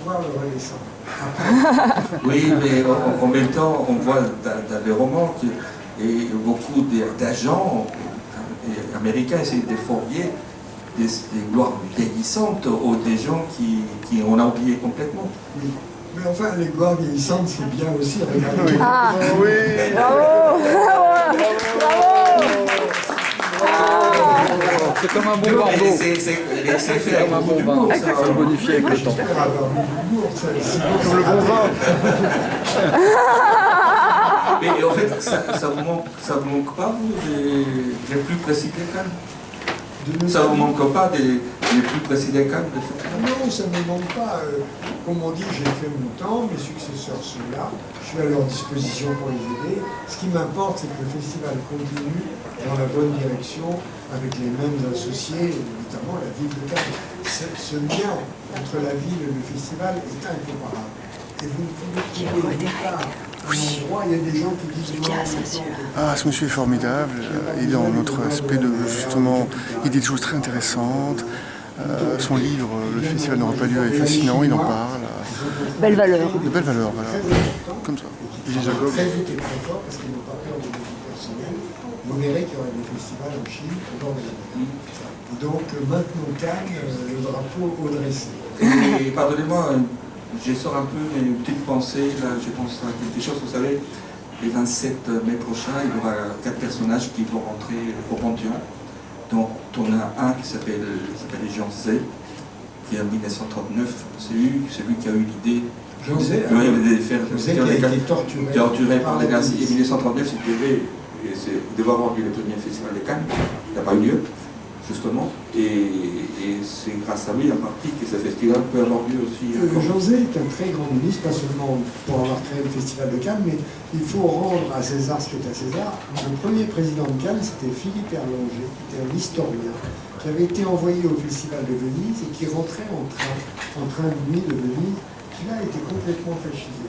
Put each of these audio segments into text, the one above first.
pouvoir le redescendre. Oui, mais en même temps, on voit dans les romans que beaucoup d'agents américains essaient de fourguer des gloires vieillissantes aux des gens qui on a oublié complètement. Oui. Mais enfin, les gloires vieillissantes, c'est bien aussi. Regardez. Ah Oui. bravo, bravo, bravo. C'est comme un bon Bordeaux. C'est fait avec Comme un beaucoup bon d'humour, vin, ça. ça se bonifie avec le temps. J'espère avoir mis de l'humour, c'est Comme le bon vin. Mais en fait, ça vous manque pas, vous, des plus précis des calmes? Ça vous manque pas des plus précis des calmes de faire? Non, ça ne me manque pas. Comme on dit, j'ai fait mon temps, mes successeurs sont là, je suis à leur disposition pour les aider. Ce qui m'importe, c'est que le festival continue dans la bonne direction, avec les mêmes associés, notamment la ville de Cannes. Ce lien entre la ville et le festival est incomparable. Et vous ne pouvez trouver nulle part un endroit, il y a des gens qui disent Ah, ce monsieur est formidable. Il est dans notre aspect de, justement, il dit des choses très intéressantes. Son livre, Le Festival n'aura pas lieu, est fascinant, il en parle. Belle valeur. De belles valeurs, voilà. Comme ça. Très vite et très fort parce qu'ils n'ont pas peur de vie personnelle. Vous verrez qu'il y aura des festivals en Chine au bord de la mer. Donc maintenant Cannes, le drapeau au dressé. Et pardonnez-moi, je sors un peu mes petites pensées, là, je pense à quelque chose, vous savez, le 27 mai prochain, il y aura 4 personnages qui vont rentrer au Panthéon. Donc on a un qui s'appelle Jean Zay, qui en 1939, c'est lui qui a eu l'idée de faire torturé par les nazis. Et 1939, il devait avoir lieu le premier festival de Cannes, il n'a pas eu lieu, justement, et c'est grâce à lui en partie que ce festival peut avoir lieu aussi. Jean Zay est un très grand ministre, pas seulement pour avoir créé le festival de Cannes, mais il faut rendre à César ce qui est à César. Le premier président de Cannes, c'était Philippe Erlanger, qui était un historien, qui avait été envoyé au festival de Venise et qui rentrait en train de nuit de Venise, qui là était complètement fascisé.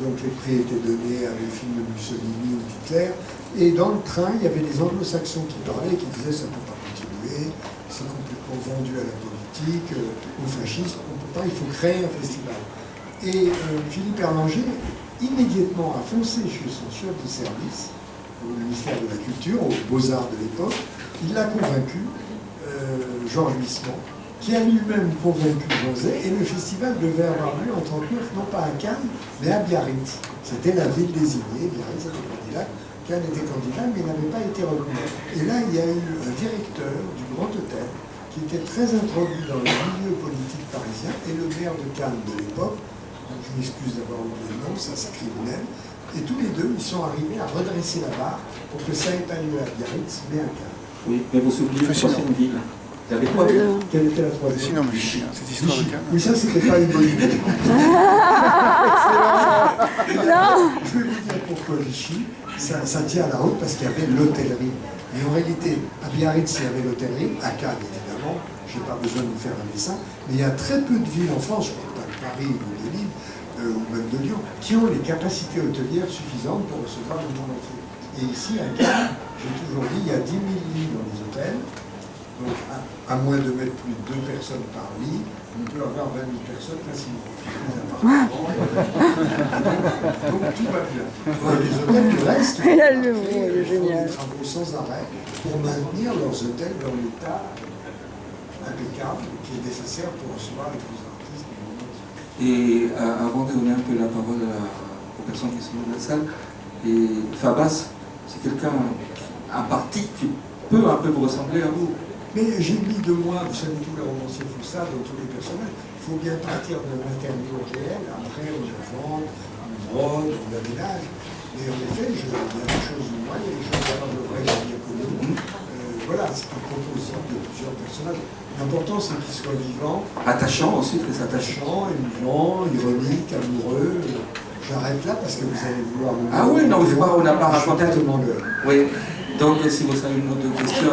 Donc les prix étaient donnés à des films de Mussolini ou d'Hitler, et dans le train, il y avait des anglo-saxons qui parlaient, qui disaient ça ne peut pas continuer, c'est complètement vendu à la politique, au fascisme, on ne peut pas, il faut créer un festival. Et Philippe Erlanger, immédiatement, a foncé chez son chef de service, au ministère de la Culture, aux Beaux-Arts de l'époque. Il l'a convaincu, Georges Huysmans, qui a lui-même convaincu Jean Zay, et le festival devait avoir lieu en 1939, non pas à Cannes, mais à Biarritz. C'était la ville désignée, Biarritz était candidat, Cannes était candidat, mais il n'avait pas été reconnu. Et là, il y a eu un directeur du Grand Hôtel, qui était très introduit dans le milieu politique parisien, et le maire de Cannes de l'époque, je m'excuse d'avoir oublié le nom, ça c'est criminel, et tous les deux, ils sont arrivés à redresser la barre pour que ça n'ait pas lieu à Biarritz, mais à Cannes. Oui, mais vous oubliez une troisième ville. Il y avait quoi? Quelle était la troisième? Sinon, mais cette histoire de Cannes. Oui, ça, c'était pas une bonne idée. Non. Je vais vous dire pourquoi Vichy, ça tient à la route, parce qu'il y avait l'hôtellerie. Et en réalité, à Biarritz, il y avait l'hôtellerie, à Cannes, évidemment, je n'ai pas besoin de vous faire un dessin, mais il y a très peu de villes en France, je ne parle pas de Paris ou de Lille, ou même de Lyon, qui ont les capacités hôtelières suffisantes pour recevoir le monde entier. Et ici, à Cannes, j'ai toujours dit, il y a 10 000 lits dans les hôtels, donc à moins de mettre plus de 2 personnes par lit, on peut avoir 20 000 personnes facilement. Donc tout va bien. Les hôtels du reste, Il a le ils mot, il est font génial. des travaux sans arrêt pour maintenir leurs hôtels dans l'état impeccable qui est nécessaire pour recevoir les plus artistes du monde. Et avant de donner un peu la parole aux personnes qui sont dans la salle, et Fabas, c'est quelqu'un, un parti qui peut un peu vous ressembler à vous. Mais j'ai mis de moi, vous savez, tous les romanciers font ça dans tous les personnages. Il faut bien partir de l'interview réel, après on invente, on brode, on aménage. Mais en effet, il y a des choses de moi, il y a des choses à de vrai, j'ai bien connu. Voilà, c'est un composite de plusieurs personnages. L'important, c'est qu'ils soient vivants. Attachant aussi, très attachant. Émouvants, ironiques, amoureux. J'arrête là parce que vous allez vouloir... Ah oui, non, on n'a pas raconté tellement l'heure. Oui, donc si vous avez une autre question...